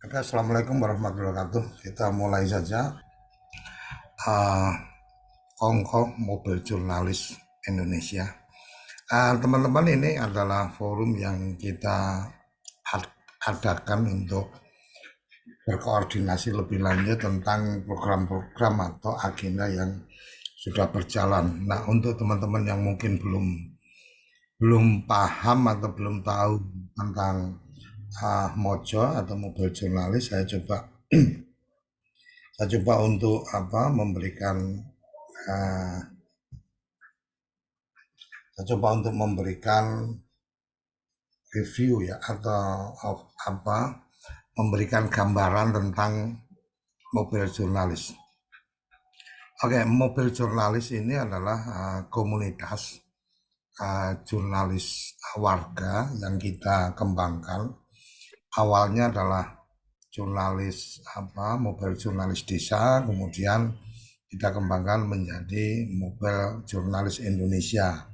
Oke, Assalamualaikum warahmatullahi wabarakatuh. Kita mulai saja. uh, Kongko Mobil Jurnalis Indonesia. Teman-teman, ini adalah forum yang kita adakan untuk berkoordinasi lebih lanjut tentang program-program atau agenda yang sudah berjalan. Nah, untuk teman-teman yang mungkin belum paham atau belum tahu tentang Mojo atau mobil jurnalis, saya coba untuk uh, memberikan review ya, atau memberikan gambaran tentang mobil jurnalis. Oke, mobil jurnalis ini adalah komunitas jurnalis warga yang kita kembangkan. Awalnya adalah mobil jurnalis desa, kemudian kita kembangkan menjadi mobil jurnalis Indonesia.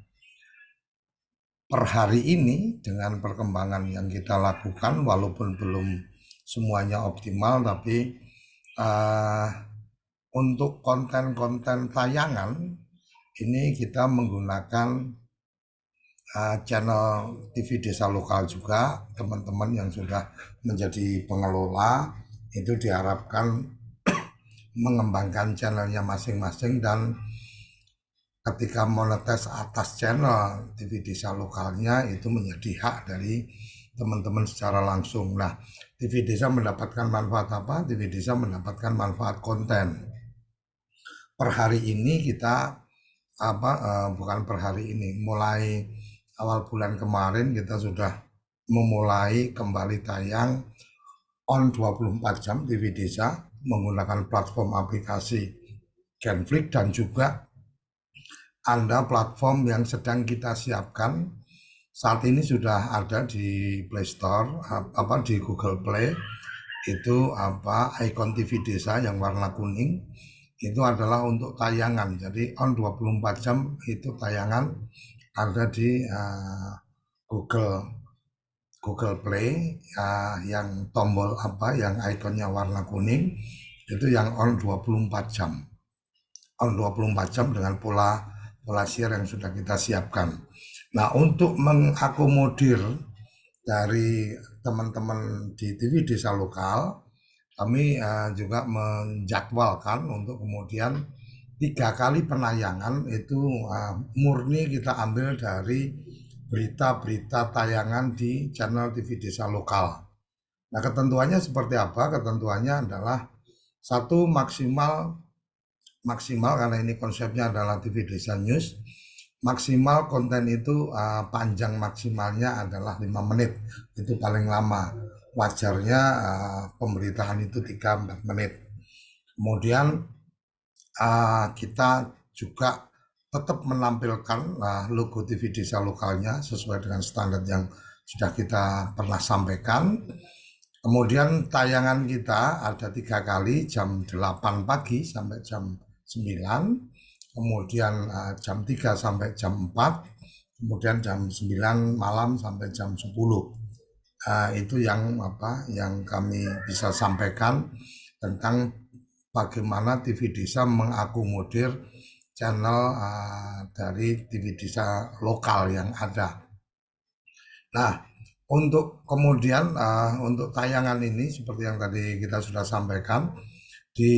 Per hari ini dengan perkembangan yang kita lakukan, walaupun belum semuanya optimal, tapi untuk konten-konten tayangan ini kita menggunakan channel TV Desa Lokal juga. Teman-teman yang sudah menjadi pengelola itu diharapkan mengembangkan channelnya masing-masing, dan ketika monetis atas channel TV Desa Lokalnya itu menjadi hak dari teman-teman secara langsung. Nah, TV Desa mendapatkan manfaat apa? TV Desa mendapatkan manfaat konten. Per hari ini kita bukan per hari ini, mulai awal bulan kemarin kita sudah memulai kembali tayang on 24 jam TV Desa menggunakan platform aplikasi Genflix, dan juga ada platform yang sedang kita siapkan. Saat ini sudah ada di Play Store, di Google Play, itu ikon TV Desa yang warna kuning. Itu adalah untuk tayangan, jadi on 24 jam itu tayangan ada di Google Play, yang tombol yang ikonnya warna kuning itu yang on 24 jam. On 24 jam dengan pola share yang sudah kita siapkan. Nah, untuk mengakomodir dari teman-teman di TV Desa Lokal, kami juga menjadwalkan untuk kemudian 3 kali penayangan itu murni kita ambil dari berita-berita tayangan di channel TV Desa Lokal. Nah, ketentuannya seperti apa? Ketentuannya adalah satu, maksimal karena ini konsepnya adalah TV Desa News, maksimal konten itu panjang maksimalnya adalah 5 menit, itu paling lama. Wajarnya pemberitaan itu 3-4 menit. Kemudian kita juga tetap menampilkan logo TV Desa Lokalnya sesuai dengan standar yang sudah kita pernah sampaikan. Kemudian tayangan kita ada 3 kali, jam 8 pagi sampai jam 9, kemudian jam 3 sampai jam 4, kemudian jam 9 malam sampai jam 10. Itu yang kami bisa sampaikan tentang bagaimana TV Desa mengakomodir channel dari TV Desa Lokal yang ada. Nah, untuk kemudian untuk tayangan ini seperti yang tadi kita sudah sampaikan, di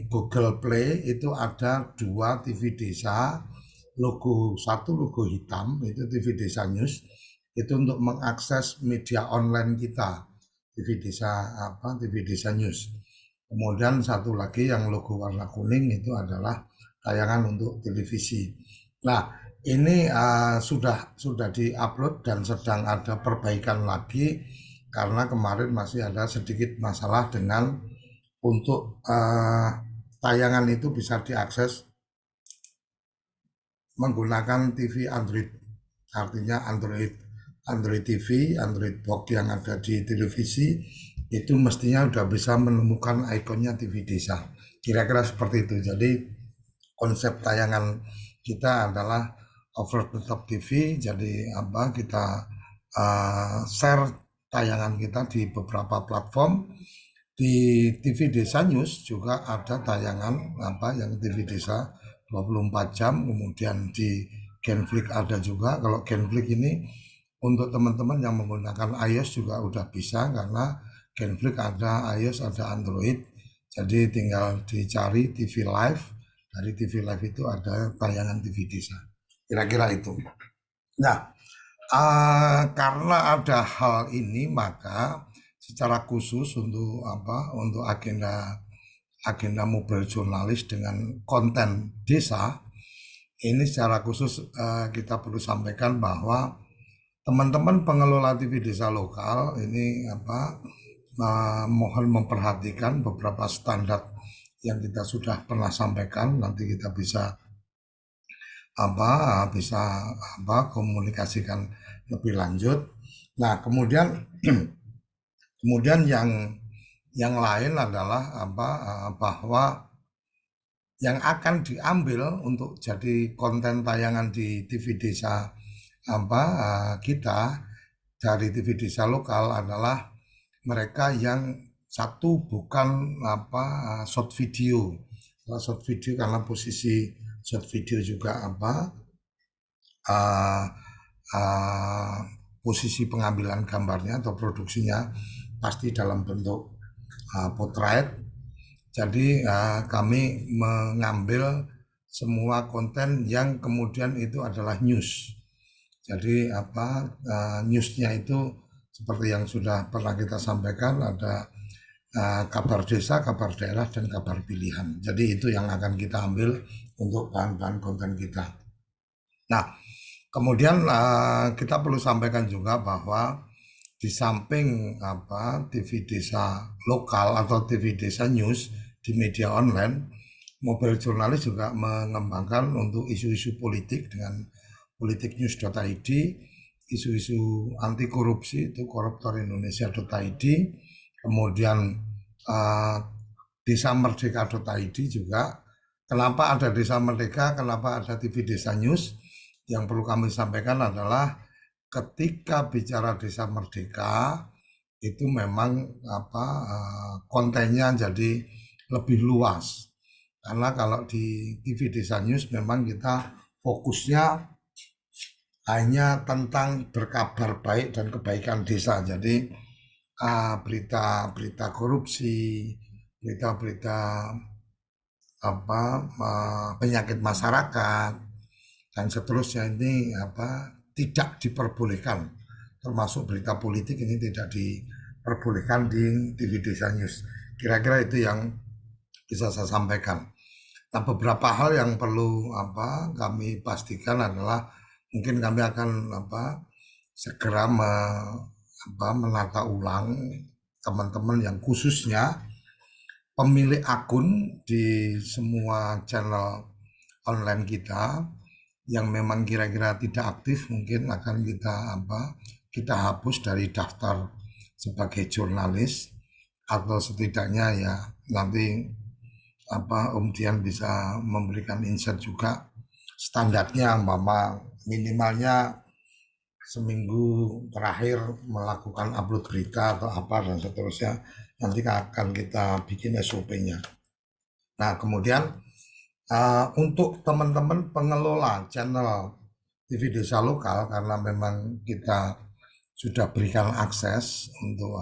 Google Play itu ada 2 TV Desa, satu logo hitam itu TV Desa News, itu untuk mengakses media online kita, TV Desa News. Kemudian satu lagi yang logo warna kuning itu adalah tayangan untuk televisi. Nah, ini sudah diupload dan sedang ada perbaikan lagi karena kemarin masih ada sedikit masalah dengan untuk tayangan itu bisa diakses menggunakan TV Android, artinya Android TV, Android box yang ada di televisi itu mestinya sudah bisa menemukan ikonnya TV Desa. Kira-kira seperti itu. Jadi konsep tayangan kita adalah over the top TV. Jadi kita share tayangan kita di beberapa platform. Di TV Desa News juga ada tayangan yang TV Desa 24 jam, kemudian di Genflix ada juga. Kalau Genflix ini untuk teman-teman yang menggunakan iOS juga udah bisa, karena Genflix ada iOS, ada Android. Jadi tinggal dicari TV Live. Dari TV Live itu ada tayangan TV Desa. Kira-kira itu. Nah, karena ada hal ini, maka secara khusus untuk agenda mobile jurnalis dengan konten desa ini, secara khusus kita perlu sampaikan bahwa teman-teman pengelola TV desa lokal ini mohon memperhatikan beberapa standar yang kita sudah pernah sampaikan. Nanti kita bisa komunikasikan lebih lanjut. Nah, kemudian yang lain adalah bahwa yang akan diambil untuk jadi konten tayangan di TV desa kita dari TV desa lokal adalah mereka yang satu bukan short video. Short video karena posisi short video juga uh, uh, posisi pengambilan gambarnya atau produksinya pasti dalam bentuk portrait. Jadi kami mengambil semua konten yang kemudian itu adalah news. Jadi newsnya itu seperti yang sudah pernah kita sampaikan, ada kabar desa, kabar daerah, dan kabar pilihan. Jadi itu yang akan kita ambil untuk bahan-bahan konten kita. Nah, kemudian kita perlu sampaikan juga bahwa di samping TV desa lokal atau TV desa news di media online, mobile jurnalis juga mengembangkan untuk isu-isu politik dengan politiknews.id, isu-isu anti korupsi itu koruptorindonesia.id, kemudian desa merdeka.id juga. Kenapa ada desa merdeka, kenapa ada TV desa news? Yang perlu kami sampaikan adalah ketika bicara desa merdeka itu memang kontennya jadi lebih luas, karena kalau di TV desa news memang kita fokusnya hanya tentang berkabar baik dan kebaikan desa. Jadi berita-berita korupsi, berita-berita penyakit masyarakat dan seterusnya ini tidak diperbolehkan, termasuk berita politik ini tidak diperbolehkan di TV Desa News. Kira-kira itu yang bisa saya sampaikan. Nah, beberapa hal yang perlu kami pastikan adalah mungkin kami akan segera menata ulang teman-teman yang khususnya pemilik akun di semua channel online kita yang memang kira-kira tidak aktif, mungkin akan kita hapus dari daftar sebagai jurnalis, atau setidaknya ya nanti Om Dian bisa memberikan insight juga standarnya, minimalnya seminggu terakhir melakukan upload berita atau dan seterusnya. Nanti akan kita bikin SOP-nya. Nah, kemudian untuk teman-teman pengelola channel TV desa lokal, karena memang kita sudah berikan akses untuk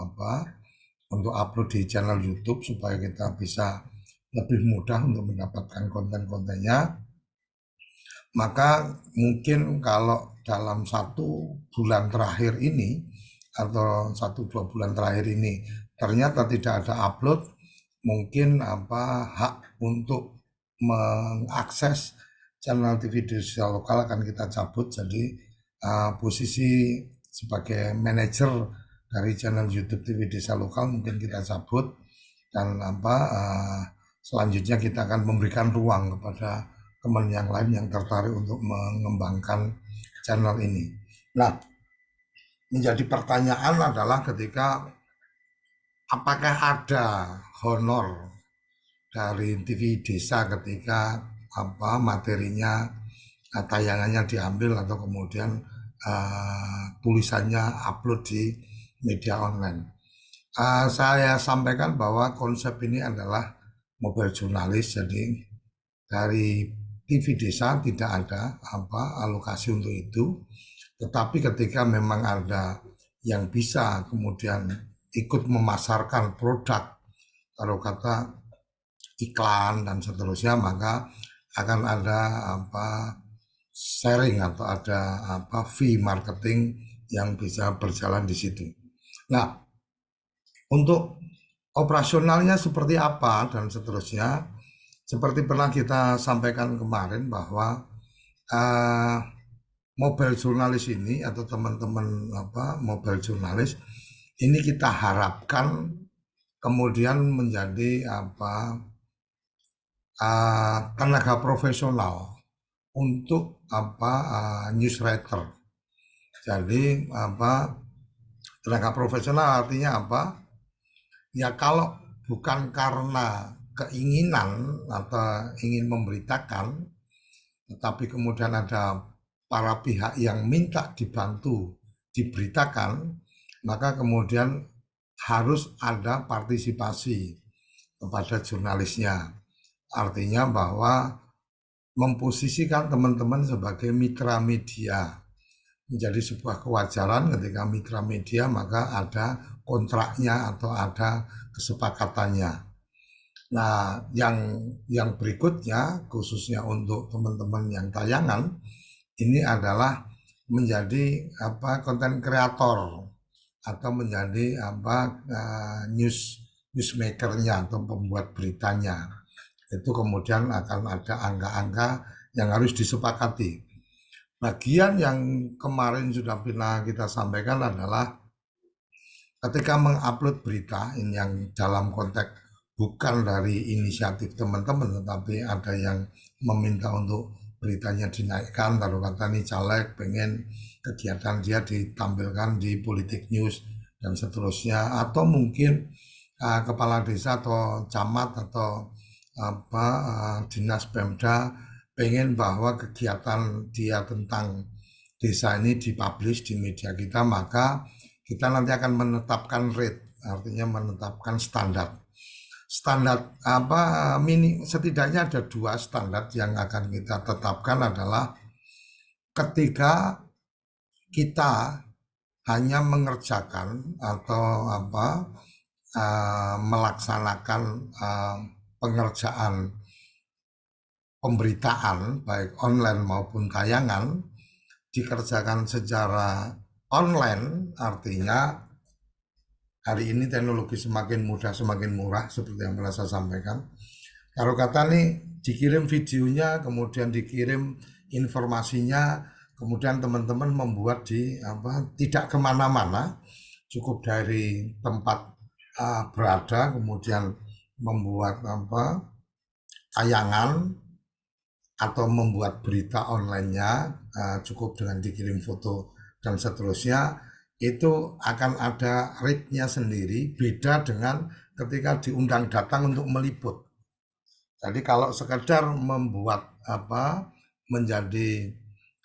upload di channel YouTube supaya kita bisa lebih mudah untuk mendapatkan konten-kontennya. Maka mungkin kalau dalam 1 bulan terakhir ini atau 1-2 bulan terakhir ini ternyata tidak ada upload, mungkin hak untuk mengakses channel TV desa lokal akan kita cabut. Jadi posisi sebagai manajer dari channel YouTube TV desa lokal mungkin kita cabut, dan selanjutnya kita akan memberikan ruang kepada teman yang lain yang tertarik untuk mengembangkan channel ini. Nah, menjadi pertanyaan adalah ketika apakah ada honor dari TV desa ketika materinya tayangannya diambil atau kemudian tulisannya upload di media online. Saya sampaikan bahwa konsep ini adalah mobile jurnalis, jadi dari TV desa tidak ada alokasi untuk itu. Tetapi ketika memang ada yang bisa kemudian ikut memasarkan produk, kalau kata iklan dan seterusnya, maka akan ada sharing atau ada fee marketing yang bisa berjalan di situ. Nah, untuk operasionalnya seperti apa dan seterusnya, seperti pernah kita sampaikan kemarin bahwa uh, mobile jurnalis ini atau teman-teman mobile jurnalis ini kita harapkan kemudian menjadi tenaga profesional untuk news writer. Jadi tenaga profesional artinya apa? Ya kalau bukan karena keinginan atau ingin memberitakan, tetapi kemudian ada para pihak yang minta dibantu diberitakan, maka kemudian harus ada partisipasi kepada jurnalisnya. Artinya bahwa memposisikan teman-teman sebagai mitra media menjadi sebuah kewajaran ketika mitra media maka ada kontraknya atau ada kesepakatannya. Nah, yang berikutnya khususnya untuk teman-teman yang tayangan ini adalah menjadi konten kreator atau menjadi newsmakernya atau pembuat beritanya. Itu kemudian akan ada angka-angka yang harus disepakati. Bagian yang kemarin sudah pernah kita sampaikan adalah ketika mengupload berita ini yang dalam konteks bukan dari inisiatif teman-teman, tetapi ada yang meminta untuk beritanya dinaikkan, lalu kata nih caleg pengen kegiatan dia ditampilkan di politik news dan seterusnya, atau mungkin kepala desa atau camat atau dinas Pemda pengen bahwa kegiatan dia tentang desa ini dipublish di media kita, maka kita nanti akan menetapkan rate, artinya menetapkan standar. Standar setidaknya ada dua standar yang akan kita tetapkan adalah ketika kita hanya mengerjakan atau melaksanakan pengerjaan pemberitaan baik online maupun tayangan dikerjakan secara online, artinya hari ini teknologi semakin mudah semakin murah seperti yang pernah saya sampaikan. Kalau kata nih dikirim videonya kemudian dikirim informasinya, kemudian teman-teman membuat tidak kemana-mana, cukup dari tempat berada, kemudian membuat tayangan atau membuat berita online-nya, cukup dengan dikirim foto dan seterusnya, itu akan ada rate-nya sendiri, beda dengan ketika diundang datang untuk meliput. Jadi kalau sekedar membuat menjadi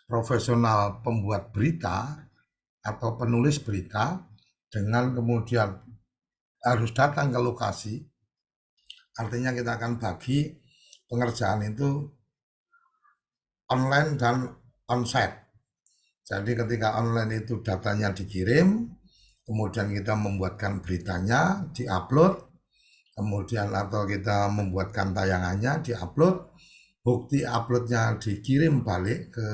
profesional pembuat berita atau penulis berita dengan kemudian harus datang ke lokasi, artinya kita akan bagi pengerjaan itu online dan onsite. Jadi ketika online itu datanya dikirim, kemudian kita membuatkan beritanya, diupload, kemudian atau kita membuatkan tayangannya, diupload, bukti uploadnya dikirim balik ke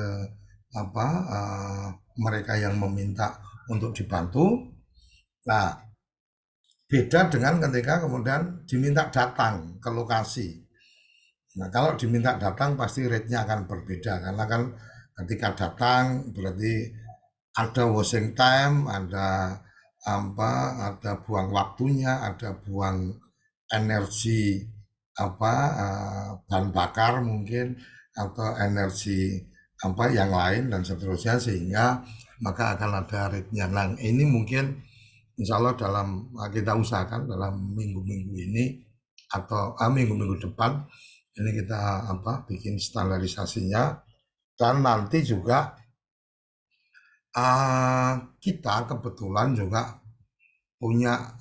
mereka yang meminta untuk dibantu. Nah, beda dengan ketika kemudian diminta datang ke lokasi. Nah, kalau diminta datang pasti rate-nya akan berbeda karena kan ketika datang berarti ada washing time, ada buang waktunya, ada buang energi bahan bakar mungkin atau energi yang lain dan seterusnya, sehingga maka akan ada rate-nya. Nah, ini mungkin insya Allah dalam kita usahakan dalam minggu-minggu ini atau minggu-minggu depan ini kita bikin standarisasinya, dan nanti juga kita kebetulan juga punya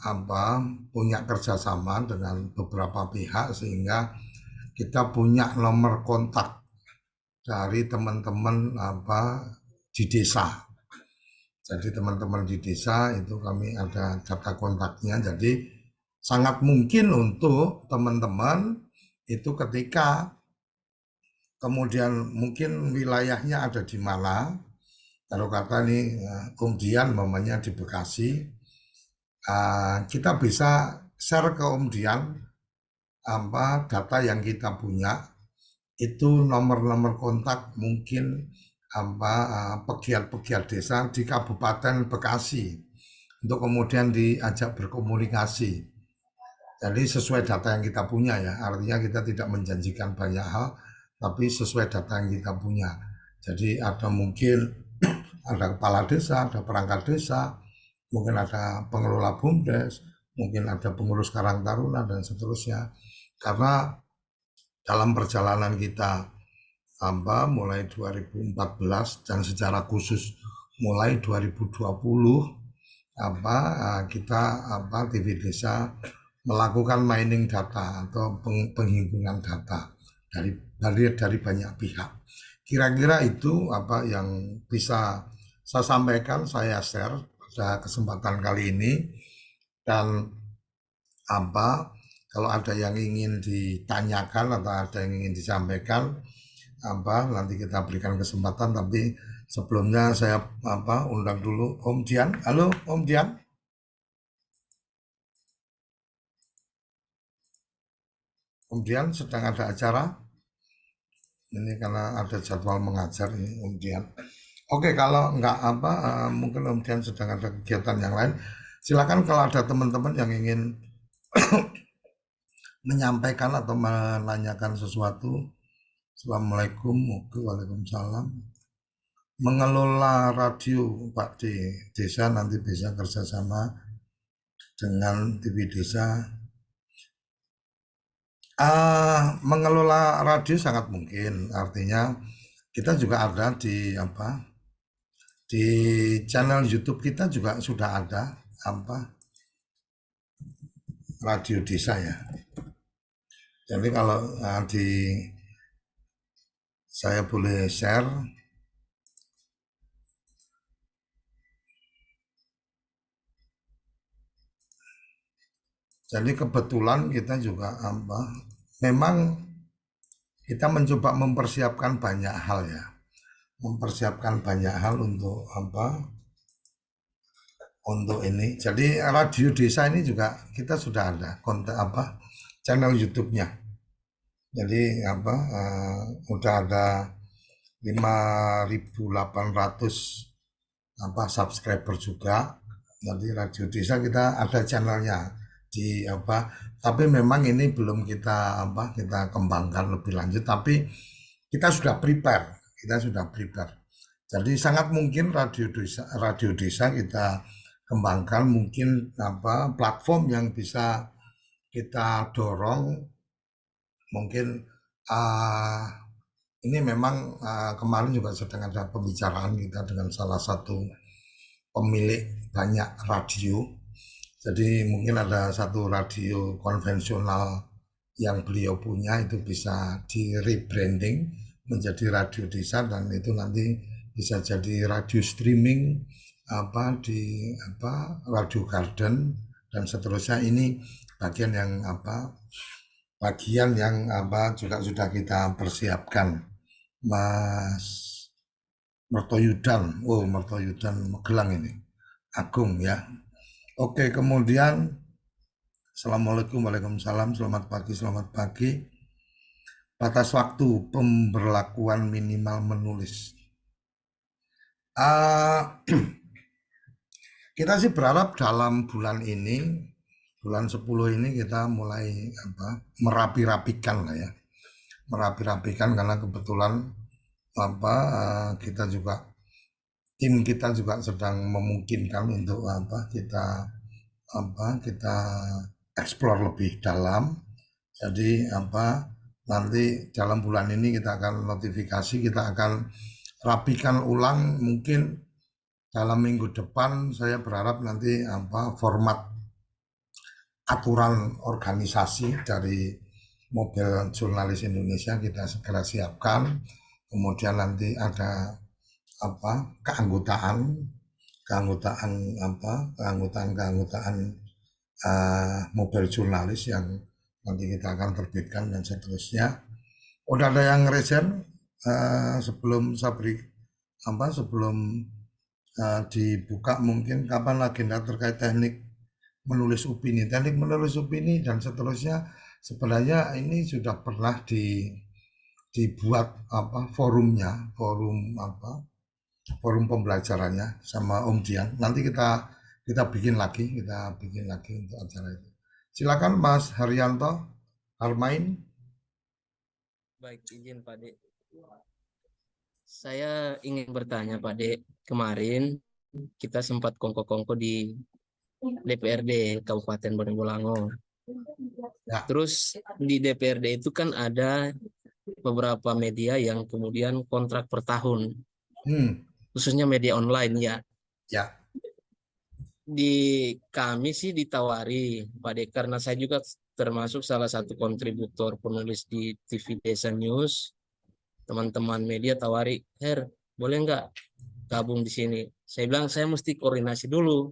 kerjasama dengan beberapa pihak sehingga kita punya nomor kontak dari teman-teman di desa. Jadi teman-teman di desa itu kami ada data kontaknya. Jadi sangat mungkin untuk teman-teman itu ketika kemudian mungkin wilayahnya ada di mana, kalau kata nih Om Dian mamanya di Bekasi, kita bisa share ke Om Dian data yang kita punya, itu nomor-nomor kontak mungkin pegiat-pegiat desa di Kabupaten Bekasi untuk kemudian diajak berkomunikasi. Jadi sesuai data yang kita punya ya, artinya kita tidak menjanjikan banyak hal, tapi sesuai data yang kita punya. Jadi ada mungkin ada kepala desa, ada perangkat desa, mungkin ada pengelola BUMDes, mungkin ada pengurus Karang Taruna dan seterusnya. Karena dalam perjalanan kita mulai 2014 dan secara khusus mulai 2020 kita TV Desa melakukan mining data atau penghimpunan data dari banyak pihak. Kira-kira itu yang bisa saya sampaikan, saya share pada kesempatan kali ini. Dan kalau ada yang ingin ditanyakan atau ada yang ingin disampaikan, nanti kita berikan kesempatan. Tapi sebelumnya saya undang dulu Om Dian. Halo Om Dian. Om Dian sedang ada acara. Ini karena ada jadwal mengajar ini Om Dian. Oke, kalau enggak mungkin Om Dian sedang ada kegiatan yang lain. Silakan kalau ada teman-teman yang ingin menyampaikan atau menanyakan sesuatu. Assalamualaikum, waalaikumsalam. Mengelola radio Pak di desa nanti bisa kerjasama dengan TV Desa. Mengelola radio sangat mungkin, artinya kita juga ada di channel YouTube kita juga sudah ada radio desa ya. Jadi kalau saya boleh share. Jadi kebetulan kita juga memang kita mencoba mempersiapkan banyak hal ya. Mempersiapkan banyak hal untuk untuk ini. Jadi radio desa ini juga kita sudah ada konten channel YouTube-nya. Jadi udah ada 5.800 subscriber juga. Jadi radio desa kita ada channelnya di tapi memang ini belum kita kembangkan lebih lanjut, tapi kita sudah prepare jadi sangat mungkin radio desa kita kembangkan, mungkin platform yang bisa kita dorong. Mungkin ini memang kemarin juga sedang ada pembicaraan kita dengan salah satu pemilik banyak radio. Jadi mungkin ada satu radio konvensional yang beliau punya itu bisa di rebranding menjadi radio desa, dan itu nanti bisa jadi radio streaming di Radio Garden dan seterusnya. Ini bagian yang juga sudah kita persiapkan. Mas Mertoyudan, Mertoyudan Magelang ini, Agung ya. Oke, kemudian Assalamualaikum, waalaikumsalam, selamat pagi. Batas waktu pemberlakuan minimal menulis. Kita sih berharap dalam bulan ini, bulan 10 ini kita mulai merapi-rapikan lah ya. Merapi-rapikan karena kebetulan kita juga tim kita juga sedang memungkinkan untuk kita explore lebih dalam. Jadi nanti dalam bulan ini kita akan notifikasi, kita akan rapikan ulang. Mungkin dalam minggu depan saya berharap nanti format aturan organisasi dari mobil jurnalis Indonesia kita segera siapkan. Kemudian nanti ada keanggotaan, keanggotaan mobil jurnalis yang nanti kita akan terbitkan dan seterusnya. Udah ada yang resign sebelum Sabri sebelum dibuka mungkin kapan agenda terkait teknik menulis opini dan seterusnya. Sebenarnya ini sudah pernah dibuat forumnya, forum pembelajarannya sama Om Dian. Nanti kita bikin lagi, untuk acara itu. Silakan Mas Haryanto Harmain. Baik, izin Pak Dek. Saya ingin bertanya Pak Dek, kemarin kita sempat kongko-kongko di DPRD Kabupaten Bonegolango. Ya. Terus di DPRD itu kan ada beberapa media yang kemudian kontrak per tahun, khususnya media online ya. Ya. Di kami sih ditawari Pak Dek, karena saya juga termasuk salah satu kontributor penulis di TV Desa News. Teman-teman media tawari, boleh nggak gabung di sini? Saya bilang saya mesti koordinasi dulu,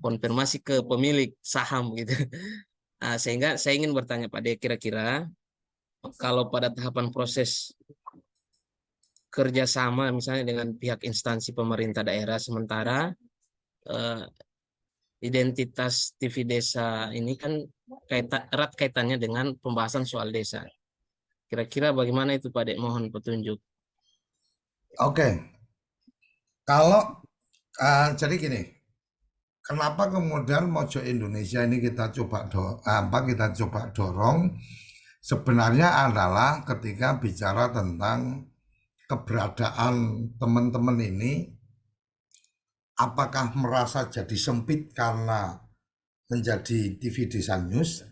konfirmasi ke pemilik saham gitu. Nah, sehingga saya ingin bertanya Pak De, kira-kira kalau pada tahapan proses kerjasama misalnya dengan pihak instansi pemerintah daerah, sementara eh, identitas TV desa ini kan erat kaitannya dengan pembahasan soal desa. Kira-kira bagaimana itu Pak De? Mohon petunjuk. Oke. Kalau jadi gini, kenapa kemudian Mojo Indonesia ini kita coba dorong sebenarnya adalah ketika bicara tentang keberadaan teman-teman ini, apakah merasa jadi sempit karena menjadi TV Desa News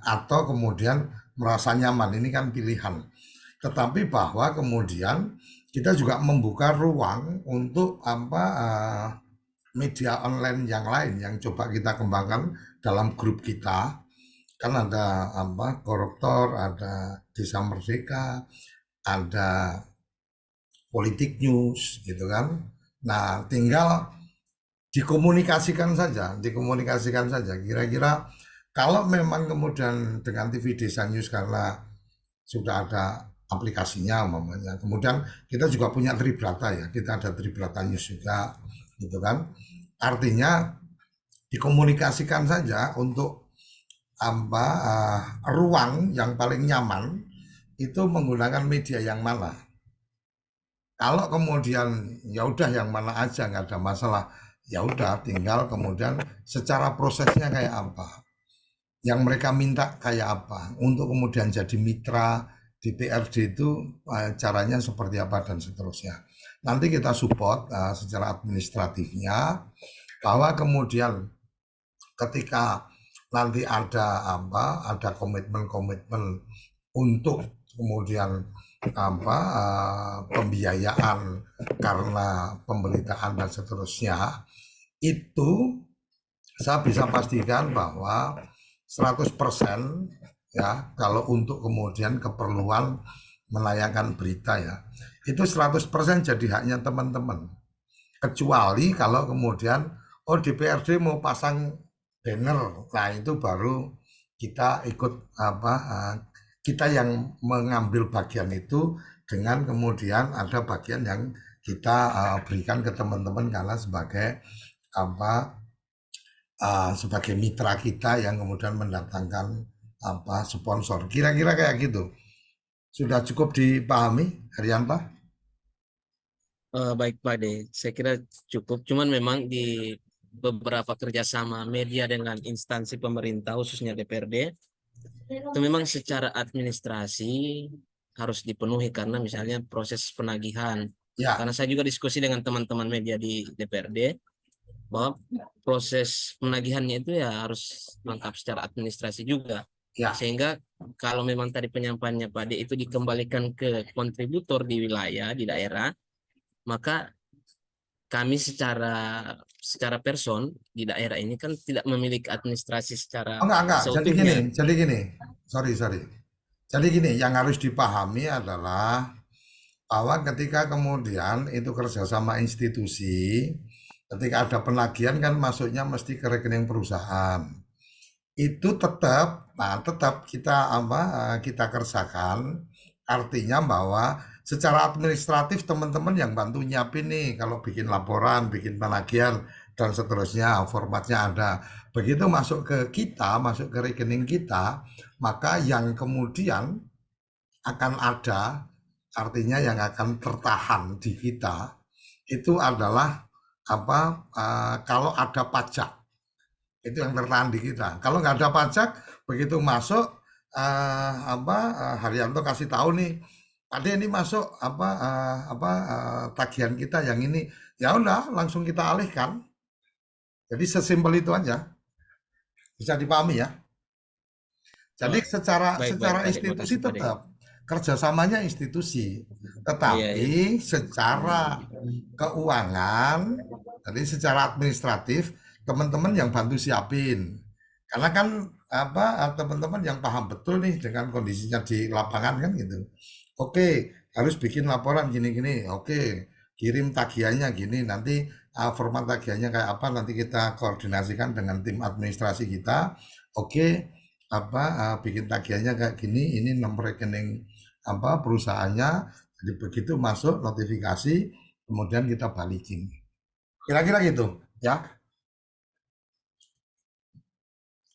atau kemudian merasa nyaman, ini kan pilihan. Tetapi bahwa kemudian kita juga membuka ruang untuk media online yang lain yang coba kita kembangkan dalam grup kita. Kan ada koruptor, ada Desa Merdeka, ada Politik News gitu kan. Nah, tinggal dikomunikasikan saja. Kira-kira kalau memang kemudian dengan TV Desa News karena sudah ada aplikasinya umpamanya. Kemudian kita juga punya Tribrata ya, kita ada Tribrata News juga gitu kan. Artinya dikomunikasikan saja untuk ruang yang paling nyaman itu menggunakan media yang mana. Kalau kemudian ya udah yang mana aja nggak ada masalah, ya udah tinggal kemudian secara prosesnya kayak apa, yang mereka minta kayak apa, untuk kemudian jadi mitra DPRD itu caranya seperti apa dan seterusnya. Nanti kita support secara administratifnya, bahwa kemudian ketika nanti ada komitmen-komitmen untuk kemudian pembiayaan karena pemberitaan dan seterusnya, itu saya bisa pastikan bahwa 100% ya, kalau untuk kemudian keperluan menayangkan berita ya, itu 100% jadi haknya teman-teman. Kecuali kalau kemudian DPRD mau pasang banner, nah itu baru kita ikut kita yang mengambil bagian itu, dengan kemudian ada bagian yang kita berikan ke teman-teman karena sebagai sebagai mitra kita yang kemudian mendatangkan sponsor. Kira-kira kayak gitu. Sudah cukup dipahami, Haryanto? Baik Pak De, saya kira cukup. Cuman memang di beberapa kerjasama media dengan instansi pemerintah, khususnya DPRD, itu memang secara administrasi harus dipenuhi karena misalnya proses penagihan. Ya, Karena saya juga diskusi dengan teman-teman media di DPRD bahwa proses penagihannya itu ya harus lengkap secara administrasi juga. ya, Sehingga kalau memang tadi penyampaiannya Pak De itu dikembalikan ke kontributor di wilayah, di daerah, maka kami secara person di daerah ini kan tidak memiliki administrasi secara Oh, enggak. seutuhnya. Jadi gini. Sorry. Jadi gini, yang harus dipahami adalah bahwa ketika kemudian itu kerjasama institusi, ketika ada penagihan kan masuknya mesti ke rekening perusahaan. Itu tetap kita kita kerjakan. Artinya bahwa secara administratif teman-teman yang bantu nyiapin nih kalau bikin laporan, bikin penagihan dan seterusnya, formatnya ada. Begitu masuk ke kita, masuk ke rekening kita, maka yang kemudian akan ada, artinya yang akan tertahan di kita itu adalah kalau ada pajak itu yang tertahan di kita. Kalau nggak ada pajak, begitu masuk Haryanto kasih tahu nih, Pak De ini masuk tagihan kita yang ini, ya udah langsung kita alihkan. Jadi sesimpel itu aja, bisa dipahami ya. Jadi Oh, baik, baik, secara Pak De. institusi Makasih, Pak De. tetap kerjasamanya institusi, Iya, iya. tetapi secara keuangan, jadi secara administratif teman-teman yang bantu siapin. Karena kan teman-teman yang paham betul nih dengan kondisinya di lapangan kan gitu. Oke, harus bikin laporan gini-gini. Oke, kirim tagihannya gini. Nanti format tagihannya kayak apa nanti kita koordinasikan dengan tim administrasi kita. Oke, bikin tagihannya kayak gini, ini nomor rekening perusahaannya. Jadi begitu masuk notifikasi, kemudian kita balikin. Kira-kira gitu, ya.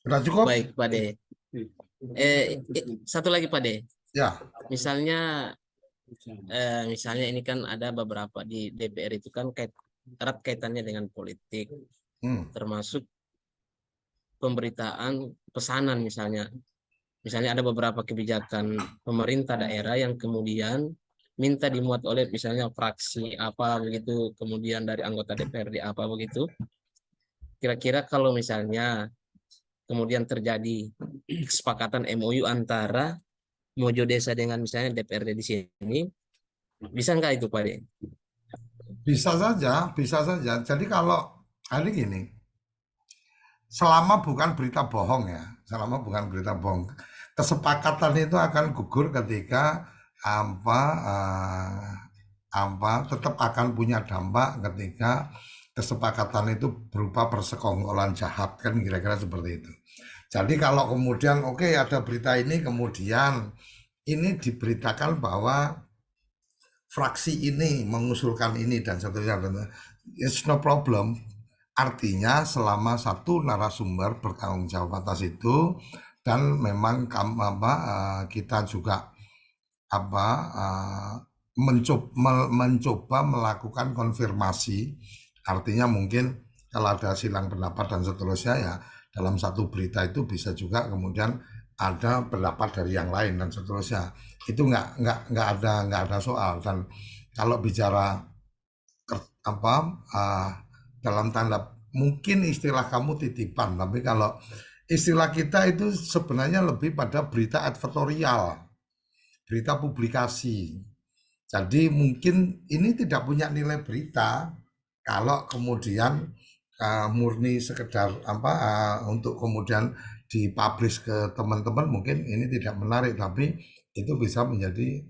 Udah cukup? Baik, Pak De. Satu lagi, Pak De. Ya. Misalnya, misalnya ini kan ada beberapa di DPR itu kan erat kaitannya dengan politik, Hmm. termasuk pemberitaan pesanan misalnya. Misalnya ada beberapa kebijakan pemerintah daerah yang kemudian minta dimuat oleh misalnya fraksi apa begitu, kemudian dari anggota DPRD apa begitu. Kira-kira kalau misalnya kemudian terjadi kesepakatan MOU antara Mojo Desa dengan misalnya DPRD di sini, bisa nggak itu Pak De? Bisa saja, bisa saja. Jadi kalau hari gini, selama bukan berita bohong ya, selama bukan berita bohong, kesepakatan itu akan gugur ketika apa eh, tetap akan punya dampak ketika kesepakatan itu berupa persekongkolan jahat kan kira-kira seperti itu. Jadi kalau kemudian oke ada berita ini kemudian ini diberitakan bahwa fraksi ini mengusulkan ini dan seterusnya, it's no problem. Artinya selama satu narasumber bertanggung jawab atas itu dan memang kita juga apa mencoba melakukan konfirmasi, artinya mungkin kalau ada silang pendapat dan seterusnya ya dalam satu berita itu bisa juga kemudian ada pendapat dari yang lain dan seterusnya, itu nggak ada soal. Dan kalau bicara apa dalam tanda mungkin istilah kamu titipan, tapi kalau istilah kita itu sebenarnya lebih pada berita advertorial, berita publikasi. Jadi mungkin ini tidak punya nilai berita kalau kemudian murni sekedar untuk kemudian dipublish ke teman-teman, mungkin ini tidak menarik, tapi itu bisa menjadi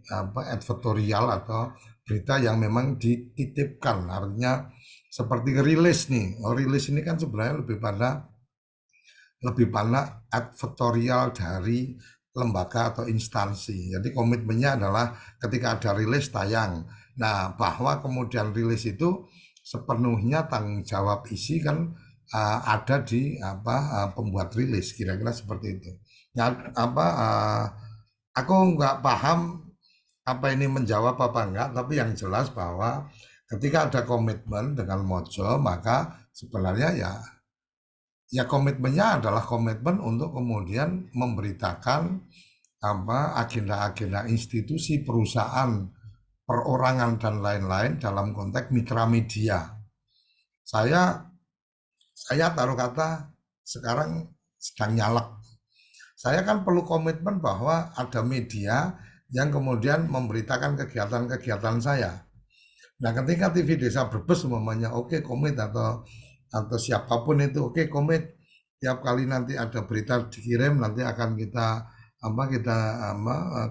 advertorial atau berita yang memang dititipkan, artinya seperti rilis nih. Rilis ini kan sebenarnya lebih pada advertorial dari lembaga atau instansi. Jadi komitmennya adalah ketika ada rilis tayang. Nah, bahwa kemudian rilis itu sepenuhnya tanggung jawab isi kan ada di pembuat rilis, kira-kira seperti itu. Nah, aku nggak paham apa ini menjawab apa enggak, tapi yang jelas bahwa ketika ada komitmen dengan Mojo, maka sebenarnya ya komitmennya adalah komitmen untuk kemudian memberitakan agenda-agenda institusi, perusahaan, perorangan dan lain-lain dalam konteks mitra media. Saya taruh kata sekarang sedang nyalek. Saya kan perlu komitmen bahwa ada media yang kemudian memberitakan kegiatan-kegiatan saya. Nah, ketika TV Desa Brebes umpamanya oke komit atau siapapun itu oke komit tiap kali nanti ada berita dikirim nanti akan kita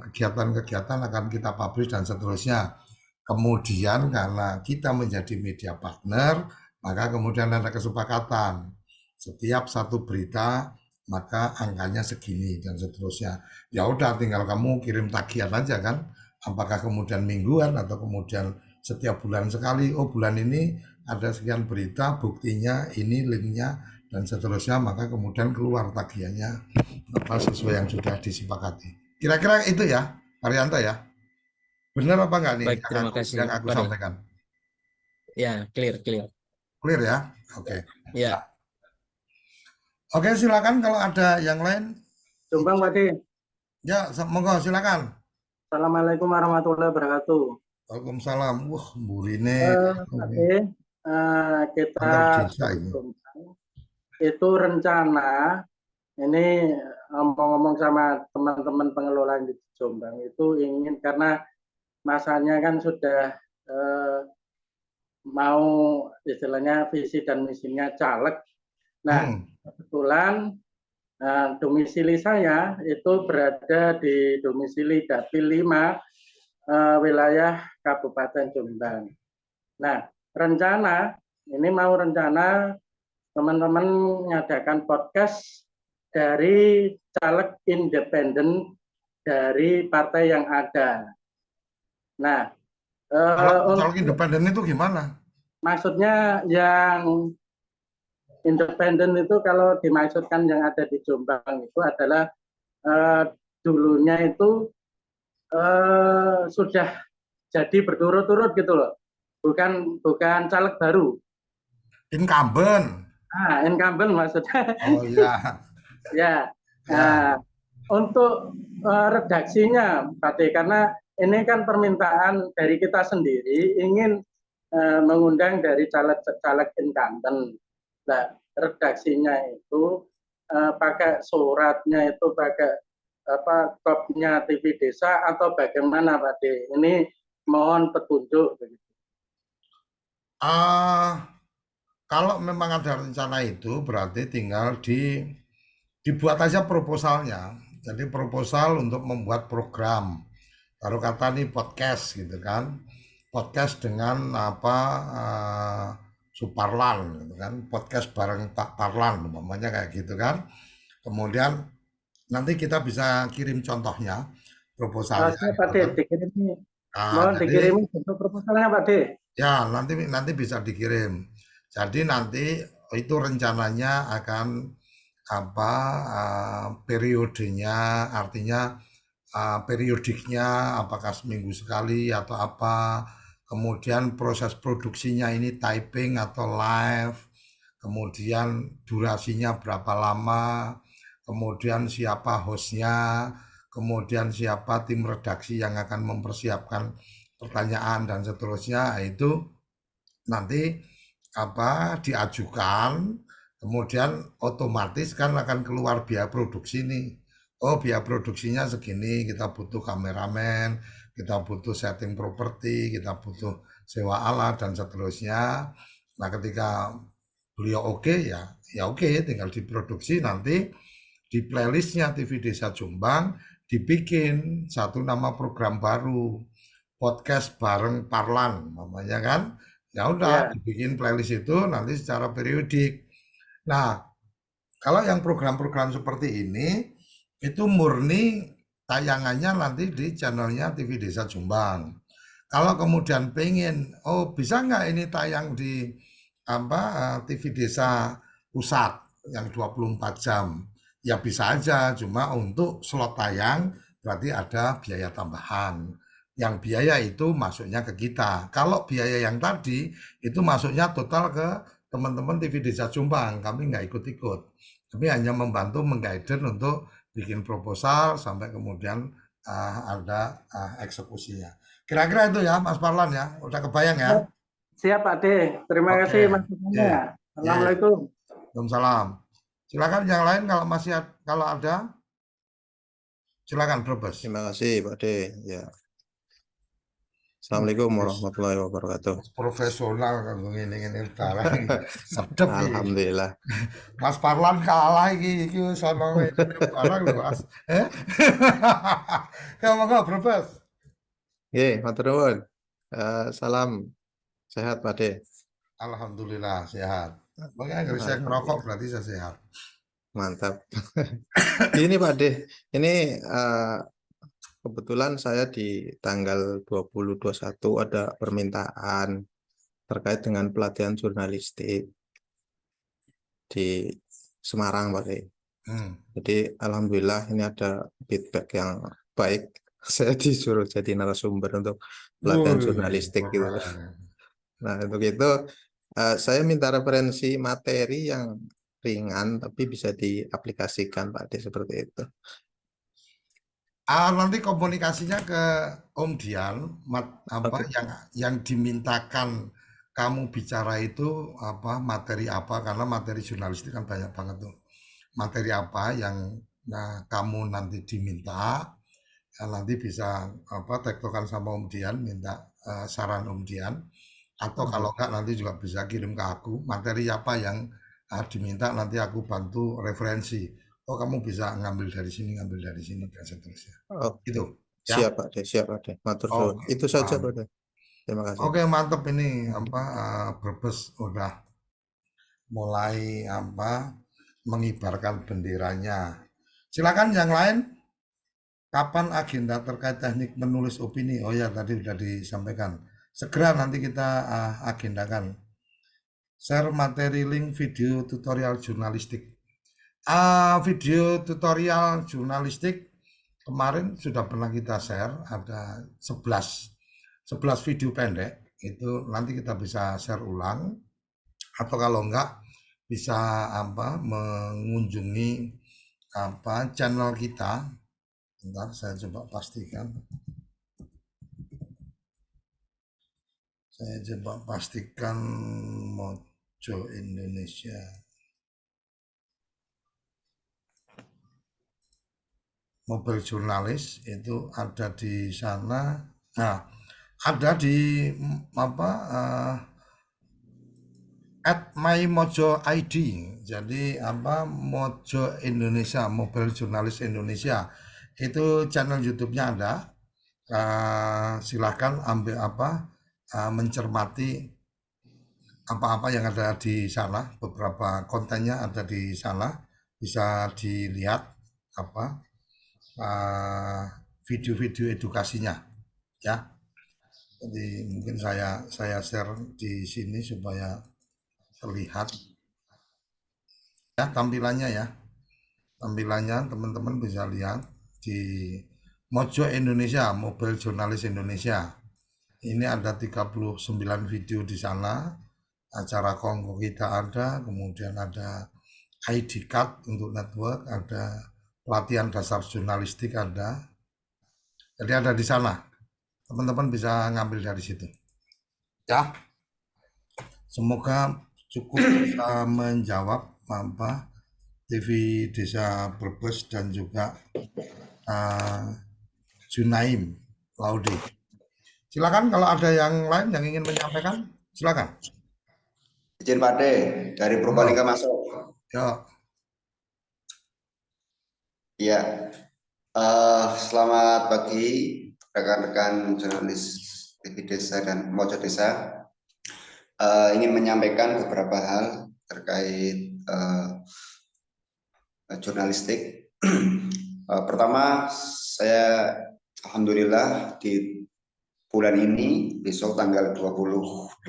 kegiatan-kegiatan akan kita publish dan seterusnya. Kemudian karena kita menjadi media partner, maka kemudian ada kesepakatan setiap satu berita maka angkanya segini dan seterusnya. Ya udah tinggal kamu kirim tagihan aja kan. Apakah kemudian mingguan atau kemudian setiap bulan sekali, oh bulan ini ada sekian berita, buktinya ini linknya dan seterusnya, maka kemudian keluar tagihannya apa sesuai yang sudah disepakati. Kira-kira itu ya, Arianto ya. Benar apa enggak nih Baik, terima kasih yang aku Pak De. sampaikan? Ya, clear, clear. Clear ya? Oke. Ya, Oke, silakan kalau ada yang lain. Jombang Pak De. Ya, monggo silakan. Assalamualaikum warahmatullahi wabarakatuh. Waalaikumsalam. Wah, Burine Pak De, kita antar desa dari ini. Jombang itu rencana ini ngomong-ngomong sama teman-teman pengelola di Jombang itu ingin karena masanya kan sudah mau istilahnya visi dan misinya caleg. Nah, kebetulan domisili saya itu berada di domisili Dapil 5 wilayah Kabupaten Jombang. Nah, rencana teman-teman mengadakan podcast dari caleg independen dari partai yang ada. Nah, Kalau independen itu gimana? maksudnya yang independen itu kalau dimaksudkan yang ada di Jombang itu adalah dulunya itu sudah jadi berturut-turut gitu loh, bukan caleg baru. Incumbent. Incumbent maksudnya. Oh iya. Ya. Nah, untuk redaksinya, Pak De, karena ini kan permintaan dari kita sendiri ingin mengundang dari caleg incumbent. Nah, redaksinya itu pakai suratnya itu pakai kopnya TV Desa atau bagaimana Pak De? Ini mohon petunjuk. Kalau memang ada rencana itu berarti tinggal dibuat aja proposalnya. Jadi proposal untuk membuat program. Taruh kata nih podcast gitu kan. Podcast dengan Suparlan gitu kan. Podcast bareng Pak Parlan umpamanya kayak gitu kan. Kemudian nanti kita bisa kirim contohnya proposalnya. Pak De, dikirim mohon Jadi, dikirim bentuk proposalnya Pak De. ya, nanti bisa dikirim. Jadi nanti itu rencananya akan periodenya, artinya periodiknya apakah seminggu sekali atau apa. Kemudian proses produksinya ini typing atau live. Kemudian durasinya berapa lama. Kemudian siapa hostnya. Kemudian siapa tim redaksi yang akan mempersiapkan pertanyaan dan seterusnya. Itu nanti diajukan, kemudian otomatis kan akan keluar biaya produksi nih. Oh, biaya produksinya segini, kita butuh kameramen, kita butuh setting properti, kita butuh sewa alat dan seterusnya. Nah, ketika beliau oke ya oke, tinggal diproduksi nanti di playlistnya TV Desa Jombang dibikin satu nama program baru, podcast bareng Parlan namanya kan. Ya udah, dibikin playlist itu nanti secara periodik. Nah, kalau yang program-program seperti ini itu murni tayangannya nanti di channelnya TV Desa Jombang. Kalau kemudian pengen, oh bisa nggak ini tayang di TV Desa Pusat yang 24 jam? Ya bisa aja, cuma untuk slot tayang berarti ada biaya tambahan. Yang biaya itu masuknya ke kita. Kalau biaya yang tadi itu masuknya total ke teman-teman TV Desa Jombang. Kami nggak ikut-ikut. Kami hanya membantu mengguiden untuk bikin proposal sampai kemudian ada eksekusinya. Kira-kira itu ya Mas Parlan ya. Udah kebayang ya? Siap Pak De. Terima kasih masukannya. Assalamualaikum. Waalaikumsalam. Silakan yang lain kalau ada. Silakan Brebes. Terima kasih Pak De. Ya. Assalamualaikum warahmatullahi wabarakatuh. Profesional kan ngene-ngene barang. Sedep iki. Alhamdulillah. Mas Parlan kalah iki sono ngene barang lho, Mas. Ya monggo, Brebes. Nggih, matur nuwun. Salam sehat Pak De. Alhamdulillah sehat. Makanya kalau saya ngerokok berarti saya sehat. Mantap. Ini Pak De, ini kebetulan saya di tanggal 20-21 ada permintaan terkait dengan pelatihan jurnalistik di Semarang Pak De. Jadi alhamdulillah ini ada feedback yang baik. Saya disuruh jadi narasumber untuk pelatihan jurnalistik gitu. Nah, untuk itu saya minta referensi materi yang ringan tapi bisa diaplikasikan Pak De seperti itu. Nanti komunikasinya ke Om Dian, apa yang dimintakan kamu bicara itu apa materi apa, karena materi jurnalistik kan banyak banget tuh. Materi apa yang kamu nanti diminta, nanti bisa apa tektokan sama Om Dian, minta saran Om Dian, atau kalau enggak nanti juga bisa kirim ke aku materi apa yang diminta, nanti aku bantu referensi. Oh, kamu bisa ngambil dari sini dan seterusnya. Oh, Gitu. Ya? Siap Pak De, siap Pak De. Matur suwun. Itu saja Pak De. Terima kasih. Oke, mantep ini apa Brebes udah mulai apa mengibarkan benderanya. Silakan yang lain. Kapan agenda terkait teknik menulis opini? Oh ya, tadi sudah disampaikan. Segera nanti kita agendakan. Share materi link video tutorial jurnalistik. Video tutorial jurnalistik kemarin sudah pernah kita share, ada 11 video pendek. Itu nanti kita bisa share ulang, atau kalau enggak bisa apa mengunjungi apa channel kita. Bentar, saya coba pastikan. Mojo Indonesia. Mobil jurnalis itu ada di sana. Nah, ada di apa @mymojo.id. Jadi apa Mojo Indonesia, Mobil Jurnalis Indonesia. Itu channel YouTube-nya ada. Silakan ambil apa mencermati apa-apa yang ada di sana. Beberapa kontennya ada di sana. Bisa dilihat apa video-video edukasinya, ya. Jadi mungkin saya share di sini supaya terlihat ya tampilannya ya. Tampilannya teman-teman bisa lihat di Mojo Indonesia, Mobil Jurnalis Indonesia. Ini ada 39 video di sana. Acara Kongko kita ada, kemudian ada ID card untuk network, ada pelatihan dasar jurnalistik ada. Jadi ada di sana. Teman-teman bisa ngambil dari situ. Ya. Semoga cukup bisa menjawab apa TV Desa Brebes dan juga Junaim Laudi. Silakan kalau ada yang lain yang ingin menyampaikan, silakan. Izin Pak De, dari Purbalingga masuk. Ya. Iya. Selamat pagi rekan-rekan jurnalis TV Desa dan Mojo Desa. Ingin menyampaikan beberapa hal terkait jurnalistik. Pertama, saya alhamdulillah di bulan ini, besok tanggal 28,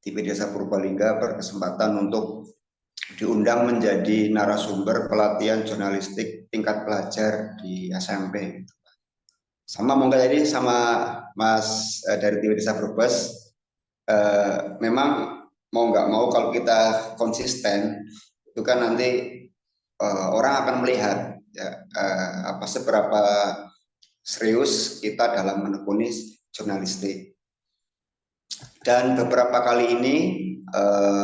TV Desa Purbalingga berkesempatan untuk diundang menjadi narasumber pelatihan jurnalistik tingkat pelajar di SMP. Sama monggo tadi sama Mas dari TV Desa Brebes, memang mau nggak mau kalau kita konsisten itu kan nanti orang akan melihat ya, apa seberapa serius kita dalam menekuni jurnalistik. Dan beberapa kali ini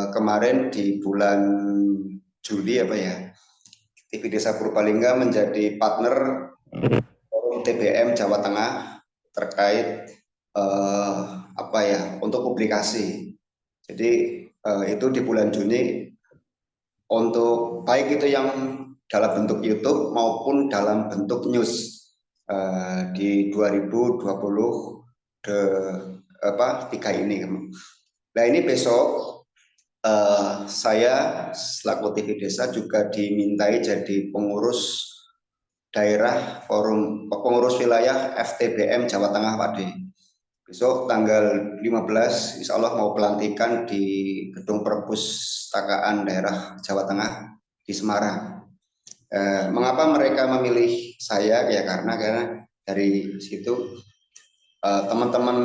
kemarin di bulan Juli TV Desa Purbalingga menjadi partner forum TBM Jawa Tengah terkait apa ya, untuk publikasi. Jadi itu di bulan Juni untuk baik itu yang dalam bentuk YouTube maupun dalam bentuk news di 2023 ini. Nah ini besok saya selaku TV Desa juga dimintai jadi pengurus daerah forum pengurus wilayah FTBM Jawa Tengah Pak D. Besok tanggal 15 insya Allah mau pelantikan di Gedung Perpustakaan Daerah Jawa Tengah di Semarang. Mengapa mereka memilih saya? Ya karena dari situ teman-teman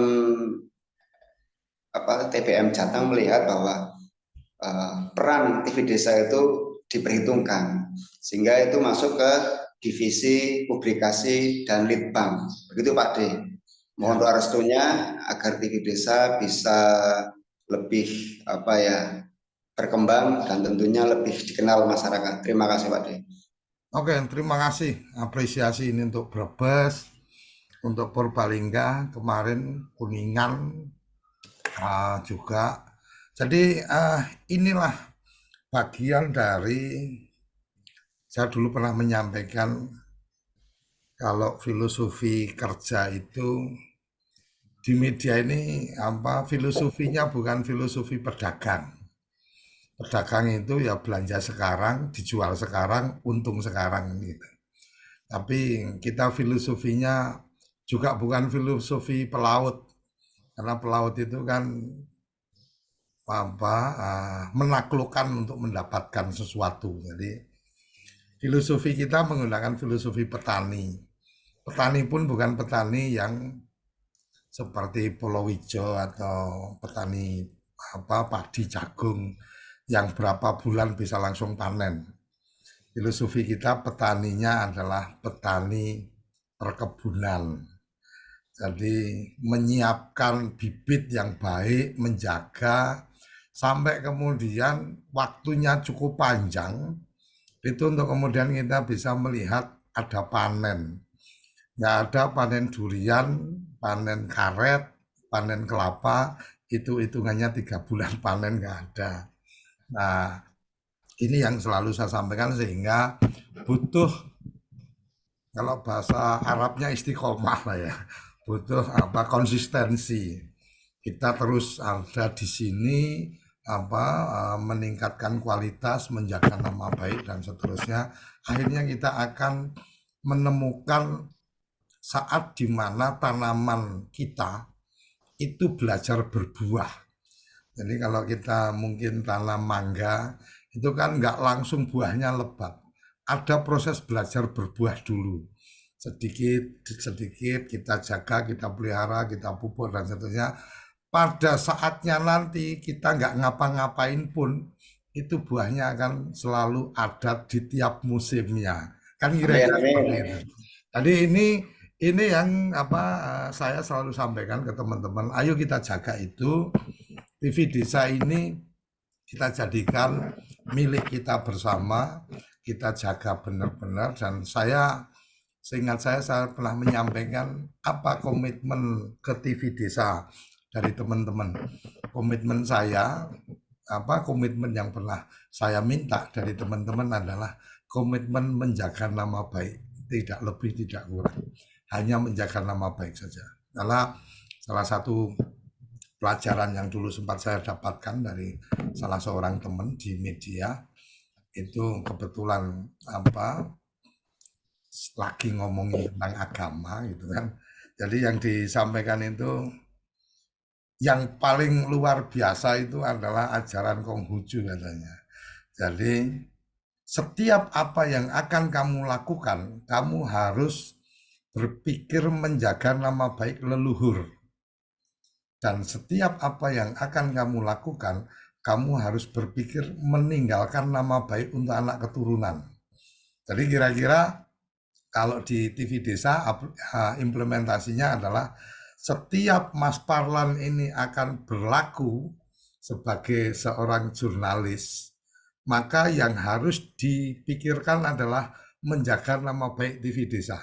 TBM Jateng melihat bahwa peran TV Desa itu diperhitungkan sehingga itu masuk ke divisi publikasi dan litbang. Begitu Pak D. Mohon doa restunya agar TV Desa bisa lebih berkembang dan tentunya lebih dikenal masyarakat. Terima kasih Pak D. Oke, terima kasih. Apresiasi ini untuk Brebes, untuk Purbalingga, kemarin Kuningan juga. Jadi inilah bagian dari, saya dulu pernah menyampaikan kalau filosofi kerja itu di media ini filosofinya bukan filosofi pedagang. Pedagang itu ya belanja sekarang, dijual sekarang, untung sekarang gitu. Tapi kita filosofinya juga bukan filosofi pelaut, karena pelaut itu kan menaklukkan untuk mendapatkan sesuatu. Jadi filosofi kita menggunakan filosofi petani. Petani pun bukan petani yang seperti Polowijo atau petani padi jagung yang berapa bulan bisa langsung panen. Filosofi kita petaninya adalah petani perkebunan. Jadi menyiapkan bibit yang baik, menjaga sampai kemudian waktunya cukup panjang itu untuk kemudian kita bisa melihat ada panen. Nggak ada panen durian, panen karet, panen kelapa, itu hitungannya 3 bulan panen nggak ada. Nah, ini yang selalu saya sampaikan sehingga butuh, kalau bahasa Arabnya istiqomah lah ya, butuh konsistensi. Kita terus ada di sini meningkatkan kualitas, menjaga nama baik dan seterusnya. Akhirnya kita akan menemukan saat di mana tanaman kita itu belajar berbuah. Jadi kalau kita mungkin tanam mangga, itu kan nggak langsung buahnya lebat. Ada proses belajar berbuah dulu. Sedikit kita jaga, kita pelihara, kita pupuk dan seterusnya. Pada saatnya nanti kita nggak ngapa-ngapain pun, itu buahnya akan selalu ada di tiap musimnya. Kan kira-kira seperti itu. Jadi ini yang saya selalu sampaikan ke teman-teman, ayo kita jaga itu. TV Desa ini kita jadikan milik kita bersama, kita jaga benar-benar. Dan seingat saya pernah menyampaikan apa komitmen ke TV Desa dari teman-teman. Komitmen saya, komitmen yang pernah saya minta dari teman-teman adalah komitmen menjaga nama baik, tidak lebih tidak kurang, hanya menjaga nama baik saja. Karena salah satu pelajaran yang dulu sempat saya dapatkan dari salah seorang teman di media itu kebetulan lagi ngomongin tentang agama gitu kan. Jadi yang disampaikan itu yang paling luar biasa itu adalah ajaran Konghucu katanya. Jadi setiap apa yang akan kamu lakukan, kamu harus berpikir menjaga nama baik leluhur. Dan setiap apa yang akan kamu lakukan, kamu harus berpikir meninggalkan nama baik untuk anak keturunan. Jadi kira-kira kalau di TV Desa implementasinya adalah setiap Mas Parlan ini akan berlaku sebagai seorang jurnalis, maka yang harus dipikirkan adalah menjaga nama baik TV Desa.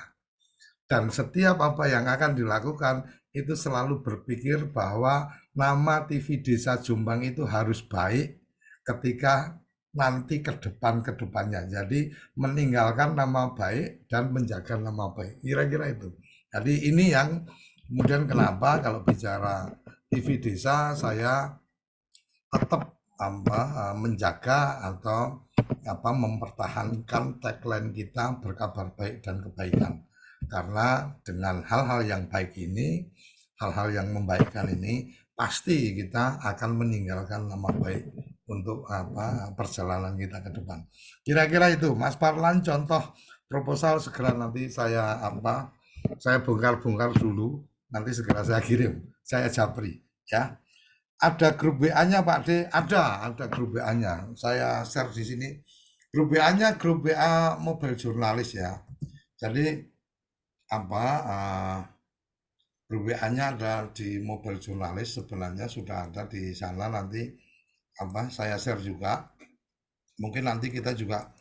Dan setiap apa yang akan dilakukan itu selalu berpikir bahwa nama TV Desa Jombang itu harus baik ketika nanti ke depannya. Jadi meninggalkan nama baik dan menjaga nama baik. Kira-kira itu. Jadi ini yang kemudian kenapa kalau bicara TV Desa saya tetap menjaga atau mempertahankan tagline kita berkabar baik dan kebaikan. Karena dengan hal-hal yang baik ini, hal-hal yang membaikkan ini, pasti kita akan meninggalkan nama baik untuk perjalanan kita ke depan. Kira-kira itu, Mas Parlan, contoh proposal segera nanti saya bongkar-bongkar dulu, nanti segera saya kirim, saya japri, ya. Ada grup WA-nya Pak D? Ada grup WA-nya. Saya share di sini. Grup WA-nya grup WA Mobil Jurnalis ya. Jadi grup WA-nya ada di Mobil Jurnalis, sebenarnya sudah ada di sana, nanti saya share juga. Mungkin nanti kita juga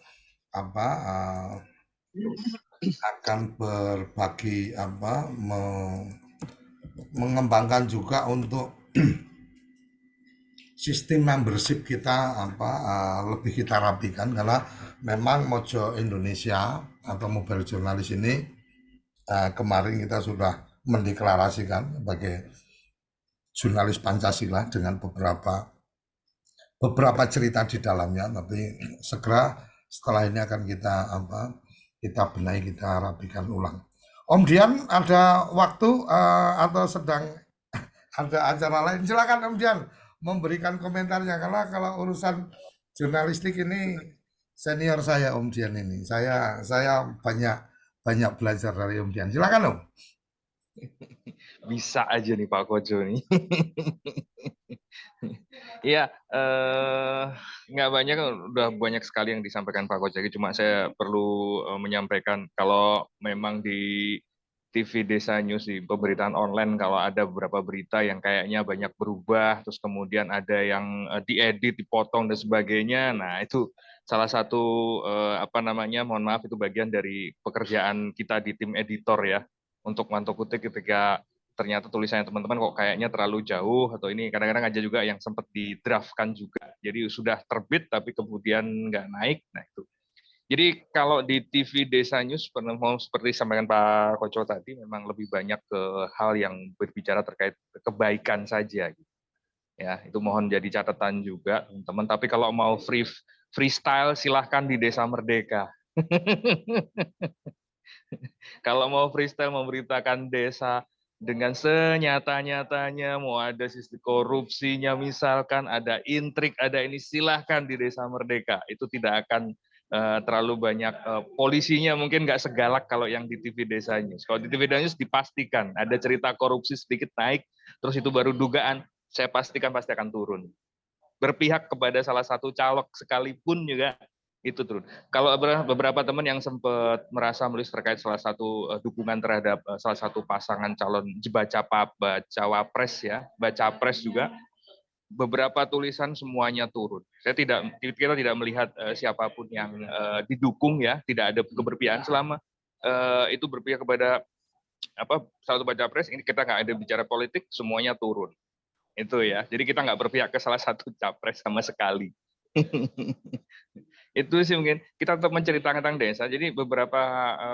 akan berbagi mengembangkan juga untuk sistem membership kita lebih kita rapikan, karena memang Mojo Indonesia atau Mobil Jurnalis ini kemarin kita sudah mendeklarasikan sebagai jurnalis Pancasila dengan beberapa cerita di dalamnya. Tapi segera setelah ini akan kita benahi, kita rapikan ulang. Om Dian ada waktu atau sedang ada acara lain? Silakan Om Dian memberikan komentarnya, karena kalau urusan jurnalistik ini senior saya Om Dian ini. Saya banyak belajar dari Om Dian. Silakan Om. Bisa aja nih Pak Kojo nih. Iya, nggak banyak, udah banyak sekali yang disampaikan Pak Kojo. Cuma saya perlu menyampaikan kalau memang di TV Desa News, di pemberitaan online, kalau ada beberapa berita yang kayaknya banyak berubah, terus kemudian ada yang diedit, dipotong dan sebagainya. Nah, itu salah satu mohon maaf, itu bagian dari pekerjaan kita di tim editor ya, untuk mantuk kutik ketika ternyata tulisannya teman-teman kok kayaknya terlalu jauh, atau ini kadang-kadang aja juga yang sempat di-draftkan juga. Jadi sudah terbit tapi kemudian nggak naik. Nah, itu. Jadi kalau di TV Desa News, seperti disampaikan Pak Koco tadi, memang lebih banyak ke hal yang berbicara terkait kebaikan saja. Ya, itu mohon jadi catatan juga, teman-teman. Tapi kalau mau freestyle, silahkan di Desa Merdeka. Kalau mau freestyle memberitakan desa dengan senyata-nyatanya, mau ada sisi korupsinya, misalkan ada intrik, ada ini, silahkan di Desa Merdeka. Itu tidak akan terlalu banyak, polisinya mungkin nggak segalak kalau yang di TV Desa News. Kalau di TV Desa News dipastikan ada cerita korupsi sedikit naik, terus itu baru dugaan, saya pastikan pasti akan turun. Berpihak kepada salah satu caleg sekalipun juga itu turun. Kalau beberapa teman yang sempat merasa menulis terkait salah satu dukungan terhadap salah satu pasangan calon baca wapres ya, baca pres juga, beberapa tulisan semuanya turun. Kita tidak melihat siapapun yang didukung ya, tidak ada keberpihakan selama itu berpihak kepada satu baca pres. Ini kita nggak ada bicara politik, semuanya turun. Itu ya. Jadi kita nggak berpihak ke salah satu capres sama sekali. Itu sih mungkin kita tetap menceritakan tentang desa. Jadi beberapa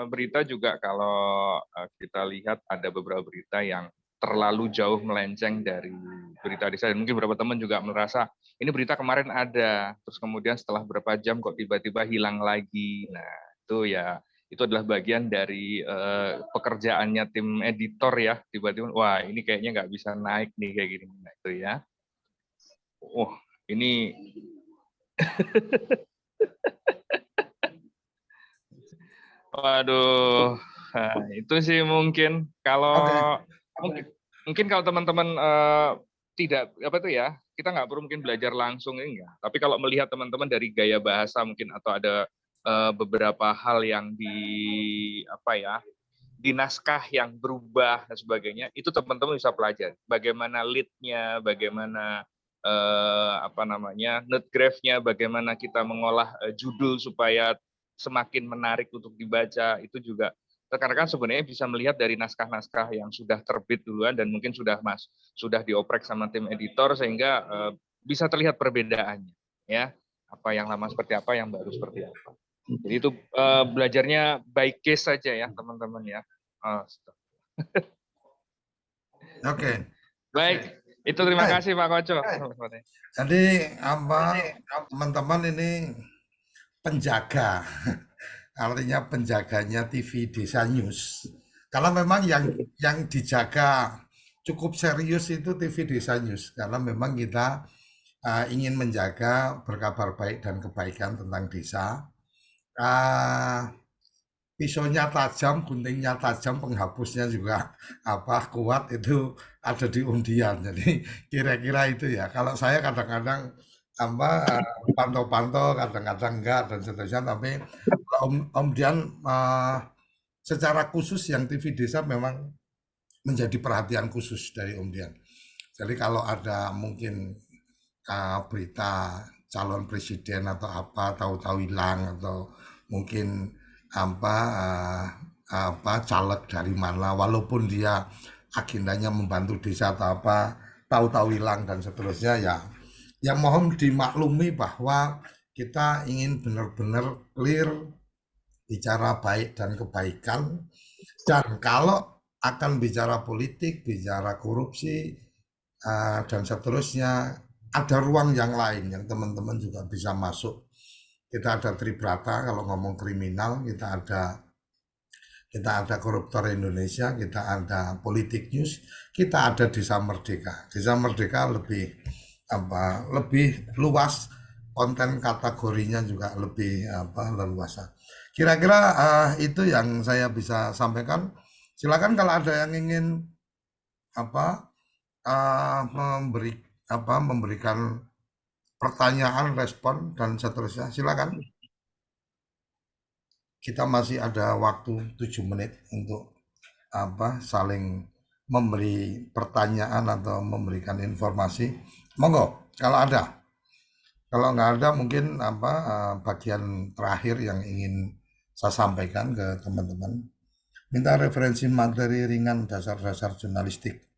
berita juga kalau kita lihat ada beberapa berita yang terlalu jauh melenceng dari berita desa, dan mungkin beberapa teman juga merasa ini berita kemarin ada, terus kemudian setelah beberapa jam kok tiba-tiba hilang lagi. Nah, itu ya, itu adalah bagian dari pekerjaannya tim editor ya, tiba-tiba wah ini kayaknya nggak bisa naik nih kayak gini. Nah, itu ya. Oh, ini waduh, nah, itu sih mungkin kalau mungkin kalau teman-teman tidak kita nggak perlu mungkin belajar langsung ini enggak. Tapi kalau melihat teman-teman dari gaya bahasa mungkin, atau ada beberapa hal yang di naskah yang berubah dan sebagainya, itu teman-teman bisa pelajari bagaimana lead-nya, bagaimana note graph-nya, bagaimana kita mengolah judul supaya semakin menarik untuk dibaca. Itu juga Rekan-rekan sebenarnya bisa melihat dari naskah-naskah yang sudah terbit duluan dan mungkin sudah dioprek sama tim editor sehingga bisa terlihat perbedaannya, ya. Apa yang lama seperti apa, yang baru seperti apa. Jadi itu belajarnya by case saja ya, teman-teman ya. Oke. Baik, itu terima kasih Pak Koco. Jadi teman-teman ini penjaga, artinya penjaganya TV Desa News. Karena memang yang dijaga cukup serius itu TV Desa News, karena memang kita ingin menjaga berkabar baik dan kebaikan tentang desa. Pisaunya tajam, guntingnya tajam, penghapusnya juga kuat, itu ada di undian. Jadi kira-kira itu ya. Kalau saya kadang-kadang pantau-pantau, kadang-kadang enggak dan seterusnya. Tapi kemudian secara khusus yang TV Desa memang menjadi perhatian khusus dari Om Dian. Jadi kalau ada mungkin berita calon presiden atau apa tahu-tahu hilang, atau mungkin caleg dari mana, walaupun dia agendanya membantu desa atau apa, tahu-tahu hilang dan seterusnya, ya mohon dimaklumi bahwa kita ingin benar-benar clear, bicara baik dan kebaikan. Dan kalau akan bicara politik, bicara korupsi dan seterusnya, ada ruang yang lain yang teman-teman juga bisa masuk. Kita ada Tribrata kalau ngomong kriminal, kita ada Koruptor Indonesia, kita ada Politik News, kita ada Desa Merdeka. Desa Merdeka lebih luas, konten kategorinya juga lebih leluasa. Kira-kira itu yang saya bisa sampaikan. Silakan kalau ada yang ingin memberikan pertanyaan, respon dan seterusnya, silakan. Kita masih ada waktu 7 menit untuk saling memberi pertanyaan atau memberikan informasi. Monggo kalau ada. Kalau nggak ada mungkin bagian terakhir yang ingin saya sampaikan ke teman-teman. Minta referensi materi ringan dasar-dasar jurnalistik.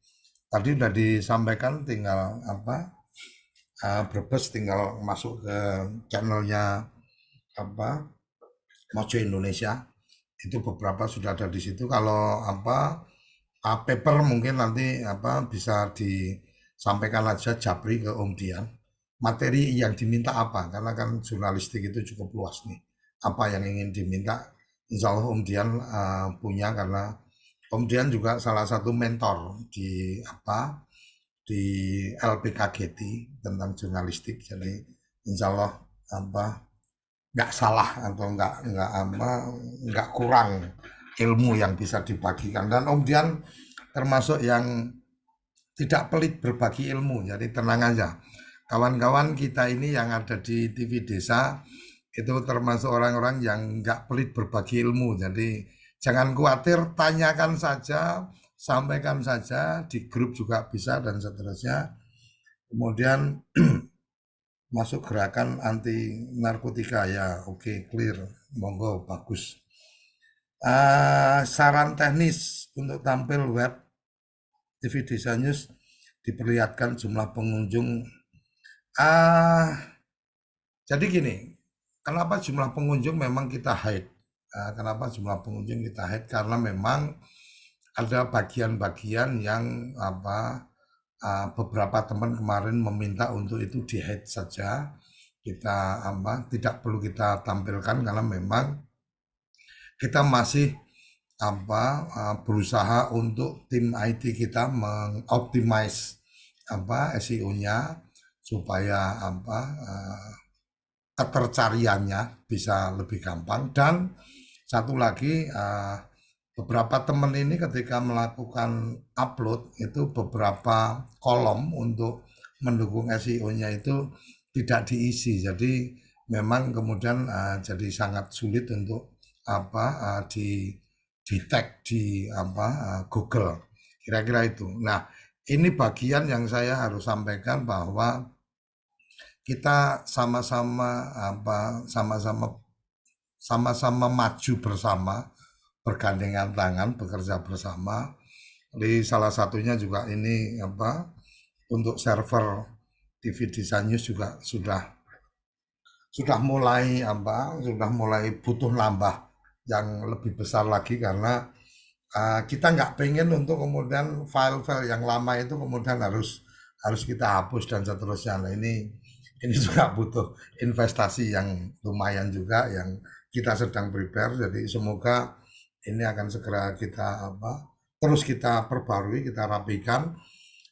Tadi udah disampaikan, tinggal Brebes tinggal masuk ke channelnya Mojo Indonesia, itu beberapa sudah ada di situ. Kalau paper mungkin nanti bisa disampaikan aja japri ke Om Dian. Materi yang diminta apa? Karena kan jurnalistik itu cukup luas nih. Apa yang ingin diminta, insya Allah Om Dian punya, karena Om Dian juga salah satu mentor di LPKGT tentang jurnalistik. Jadi insya Allah nggak salah atau nggak kurang ilmu yang bisa dibagikan. Dan Om Dian termasuk yang tidak pelit berbagi ilmu, jadi tenang aja. Kawan-kawan kita ini yang ada di TV Desa itu termasuk orang-orang yang nggak pelit berbagi ilmu. Jadi jangan khawatir, tanyakan saja, sampaikan saja, di grup juga bisa dan seterusnya. Kemudian masuk gerakan anti narkotika, ya oke, clear, monggo, bagus. Saran teknis untuk tampil web TV Desa News, diperlihatkan jumlah pengunjung. Jadi gini, kenapa jumlah pengunjung memang kita hide? Kenapa jumlah pengunjung kita hide? Karena memang ada bagian-bagian yang beberapa teman kemarin meminta untuk itu di-hide saja. Kita tidak perlu kita tampilkan, karena memang kita masih berusaha untuk tim IT kita mengoptimize SEO-nya supaya ketercariannya bisa lebih gampang. Dan satu lagi, beberapa teman ini ketika melakukan upload itu beberapa kolom untuk mendukung SEO-nya itu tidak diisi. Jadi memang kemudian jadi sangat sulit untuk di tag di Google. Kira-kira itu. Nah, ini bagian yang saya harus sampaikan, bahwa kita sama-sama maju bersama bergandengan tangan, bekerja bersama. Di salah satunya juga ini untuk server TV Desa News juga sudah mulai butuh nambah yang lebih besar lagi karena kita nggak pengen untuk kemudian file-file yang lama itu kemudian harus kita hapus dan seterusnya. Nah, ini juga butuh investasi yang lumayan juga yang kita sedang prepare. Jadi semoga ini akan segera kita terus kita perbarui, kita rapikan.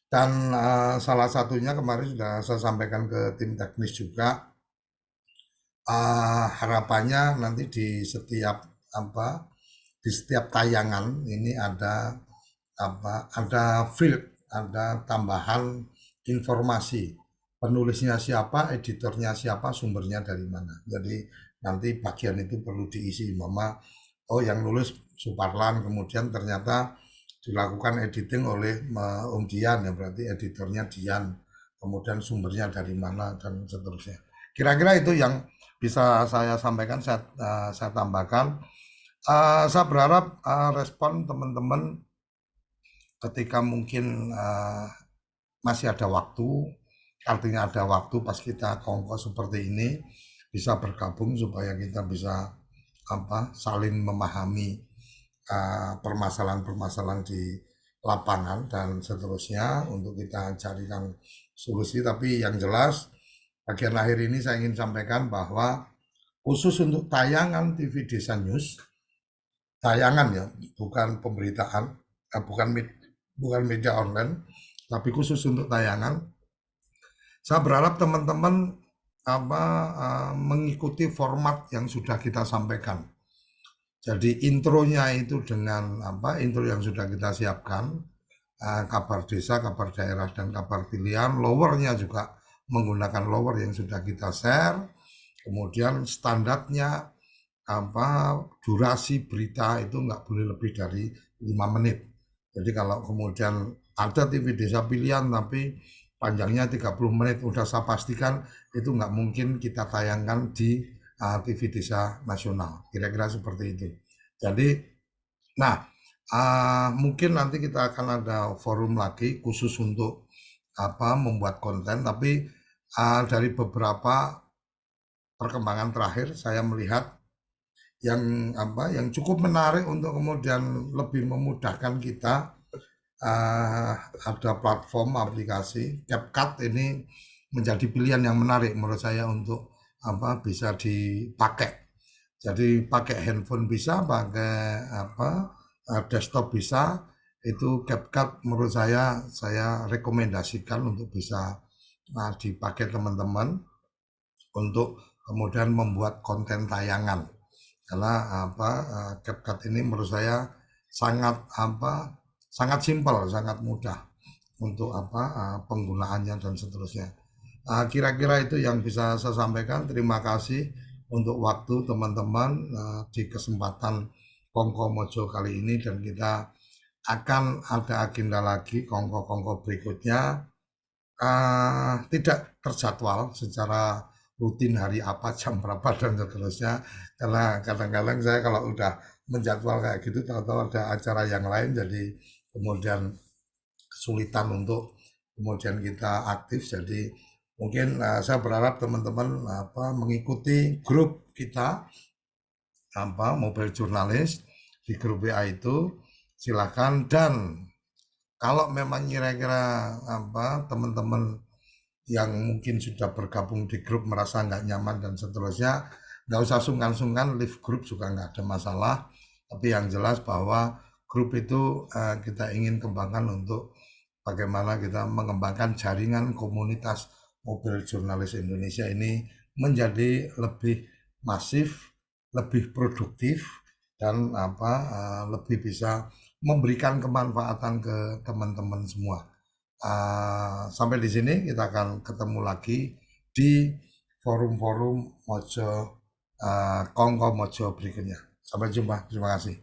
Dan salah satunya kemarin sudah saya sampaikan ke tim teknis juga, harapannya nanti di setiap tayangan ini ada field, ada tambahan informasi, penulisnya siapa, editornya siapa, sumbernya dari mana. Jadi nanti bagian itu perlu diisi, yang nulis Suparlan, kemudian ternyata dilakukan editing oleh Om Dian, ya berarti editornya Dian, kemudian sumbernya dari mana dan seterusnya. Kira-kira itu yang bisa saya sampaikan, saya tambahkan. Saya berharap respon teman-teman ketika mungkin masih ada waktu, artinya ada waktu pas kita kongko seperti ini, bisa bergabung supaya kita bisa saling memahami permasalahan-permasalahan di lapangan dan seterusnya untuk kita carikan solusi. Tapi yang jelas bagian akhir ini saya ingin sampaikan bahwa khusus untuk tayangan TV Desa News, tayangan ya, bukan pemberitaan, bukan media online, tapi khusus untuk tayangan, saya berharap teman-teman mengikuti format yang sudah kita sampaikan. Jadi intronya itu dengan intro yang sudah kita siapkan, kabar desa, kabar daerah, dan kabar pilihan. Lowernya juga menggunakan lower yang sudah kita share. Kemudian standarnya durasi berita itu nggak boleh lebih dari 5 menit. Jadi kalau kemudian ada TV desa pilihan tapi panjangnya 30 menit, udah saya pastikan itu nggak mungkin kita tayangkan di TV Desa Nasional, kira-kira seperti itu. Jadi, mungkin nanti kita akan ada forum lagi khusus untuk membuat konten, tapi dari beberapa perkembangan terakhir saya melihat yang cukup menarik untuk kemudian lebih memudahkan kita, ada platform aplikasi CapCut ini menjadi pilihan yang menarik menurut saya untuk bisa dipakai. Jadi pakai handphone bisa, pakai desktop bisa. Itu CapCut menurut saya rekomendasikan untuk bisa dipakai teman-teman untuk kemudian membuat konten tayangan. Karena CapCut ini menurut saya sangat simpel, sangat mudah untuk penggunaannya dan seterusnya. Kira-kira itu yang bisa saya sampaikan. Terima kasih untuk waktu teman-teman di kesempatan Kongko Mojo kali ini, dan kita akan ada agenda lagi kongko-kongko berikutnya. Tidak terjadwal secara rutin hari apa, jam berapa dan seterusnya, karena kadang-kadang saya kalau udah menjadwal kayak gitu tahu-tahu ada acara yang lain, jadi kemudian kesulitan untuk kemudian kita aktif. Jadi mungkin saya berharap teman-teman mengikuti grup kita Mobile Jurnalis di grup WA itu, silakan. Dan kalau memang kira-kira teman-teman yang mungkin sudah bergabung di grup merasa nggak nyaman dan seterusnya, nggak usah sungkan-sungkan, leave grup juga nggak ada masalah. Tapi yang jelas bahwa grup itu kita ingin kembangkan untuk bagaimana kita mengembangkan jaringan komunitas mobil jurnalis Indonesia ini menjadi lebih masif, lebih produktif, dan lebih bisa memberikan kemanfaatan ke teman-teman semua. Sampai di sini, kita akan ketemu lagi di forum-forum Mojo Kongko Mojo berikutnya. Sampai jumpa, terima kasih.